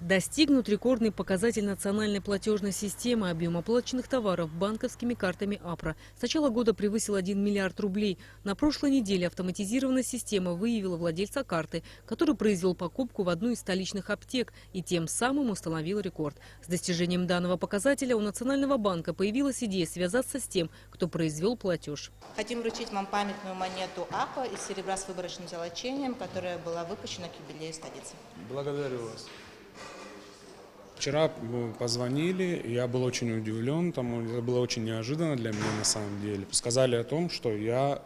Достигнут рекордный показатель национальной платежной системы. Объем оплаченных товаров банковскими картами АПРА с начала года превысил 1 миллиард рублей. На прошлой неделе автоматизированная система выявила владельца карты, который произвел покупку в одну из столичных аптек и тем самым установил рекорд. С достижением данного показателя у Национального банка появилась идея связаться с тем, кто произвел платеж. Хотим вручить вам памятную монету АПА из серебра с выборочным золочением, которая была выпущена к юбилею столицы. Благодарю вас. Вчера позвонили, я был очень удивлен, это было очень неожиданно для меня на самом деле. Сказали о том, что я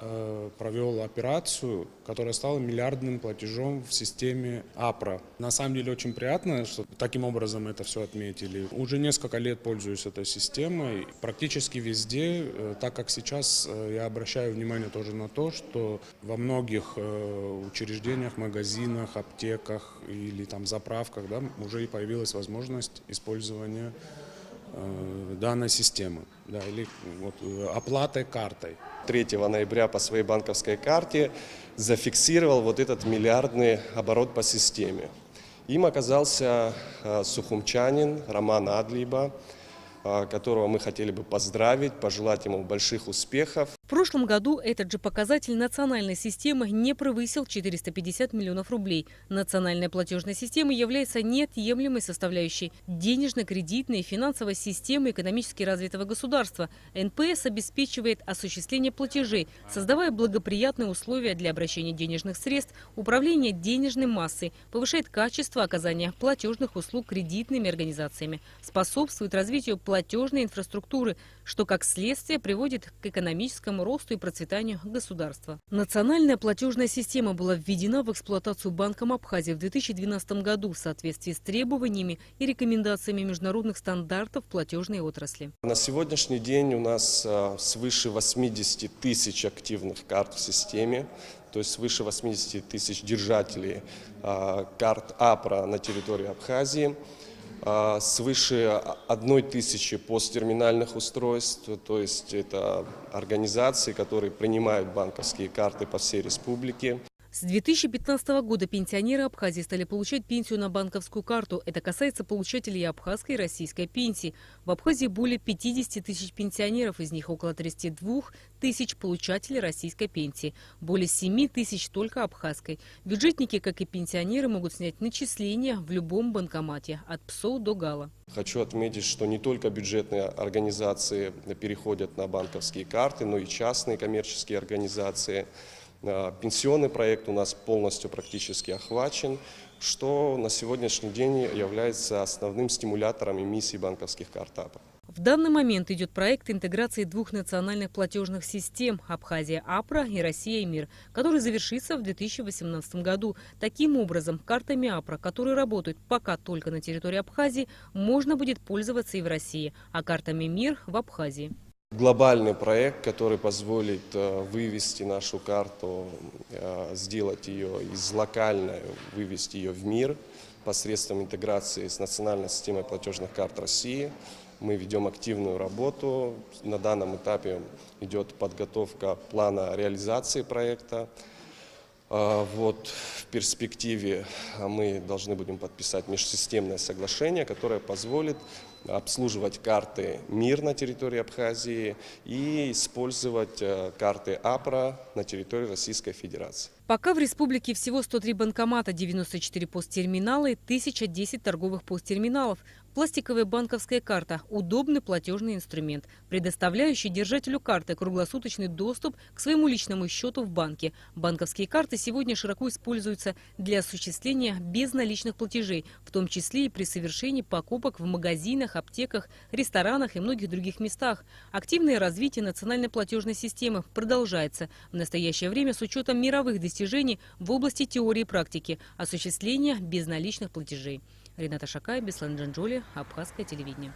провел операцию, которая стала миллиардным платежом в системе АПРА. На самом деле очень приятно, что таким образом это все отметили. Уже несколько лет пользуюсь этой системой, практически везде, так как сейчас я обращаю внимание тоже на то, что во многих учреждениях, магазинах, аптеках или там заправках, да, уже и появилась возможность использования данной системы, да, или вот, оплатой картой. 3 ноября по своей банковской карте зафиксировал вот этот миллиардный оборот по системе. Им оказался сухумчанин Роман Адлиба, которого мы хотели бы поздравить, пожелать ему больших успехов. В прошлом году этот же показатель национальной системы не превысил 450 миллионов рублей. Национальная платежная система является неотъемлемой составляющей денежно-кредитной и финансовой системы экономически развитого государства. НПС обеспечивает осуществление платежей, создавая благоприятные условия для обращения денежных средств, управления денежной массой, повышает качество оказания платежных услуг кредитными организациями, способствует развитию платежной инфраструктуры, что как следствие приводит к экономическому росту и процветанию государства. Национальная платежная система была введена в эксплуатацию Банком Абхазии в 2012 году в соответствии с требованиями и рекомендациями международных стандартов платежной отрасли. На сегодняшний день у нас свыше 80 тысяч активных карт в системе, то есть свыше 80 тысяч держателей карт АПРА на территории Абхазии. Свыше 1000 посттерминальных устройств, то есть это организации, которые принимают банковские карты по всей республике. С 2015 года пенсионеры Абхазии стали получать пенсию на банковскую карту. Это касается получателей абхазской и российской пенсии. В Абхазии более 50 тысяч пенсионеров, из них около 32 тысяч получателей российской пенсии. Более 7 тысяч только абхазской. Бюджетники, как и пенсионеры, могут снять начисления в любом банкомате, от ПСО до ГАЛа. Хочу отметить, что не только бюджетные организации переходят на банковские карты, но и частные коммерческие организации. Пенсионный проект у нас полностью практически охвачен, что на сегодняшний день является основным стимулятором эмиссии банковских карт АПРА. В данный момент идет проект интеграции двух национальных платежных систем – Абхазия АПРА и Россия МИР, который завершится в 2018 году. Таким образом, картами АПРА, которые работают пока только на территории Абхазии, можно будет пользоваться и в России, а картами МИР – в Абхазии. Глобальный проект, который позволит вывести нашу карту, сделать ее из локальной, вывести ее в мир посредством интеграции с национальной системой платежных карт России. Мы ведем активную работу. На данном этапе идет подготовка плана реализации проекта. Вот в перспективе мы должны будем подписать межсистемное соглашение, которое позволит обслуживать карты МИР на территории Абхазии и использовать карты АПРА на территории Российской Федерации. Пока в республике всего 103 банкомата, 94 посттерминала и 1010 торговых посттерминалов. Пластиковая банковская карта – удобный платежный инструмент, предоставляющий держателю карты круглосуточный доступ к своему личному счету в банке. Банковские карты сегодня широко используются для осуществления безналичных платежей, в том числе и при совершении покупок в магазинах, аптеках, ресторанах и многих других местах. Активное развитие национальной платежной системы продолжается в настоящее время с учетом мировых достижений в области теории и практики осуществления безналичных платежей. Рената Шакай, Беслан Джанджоли, Абхазское телевидение.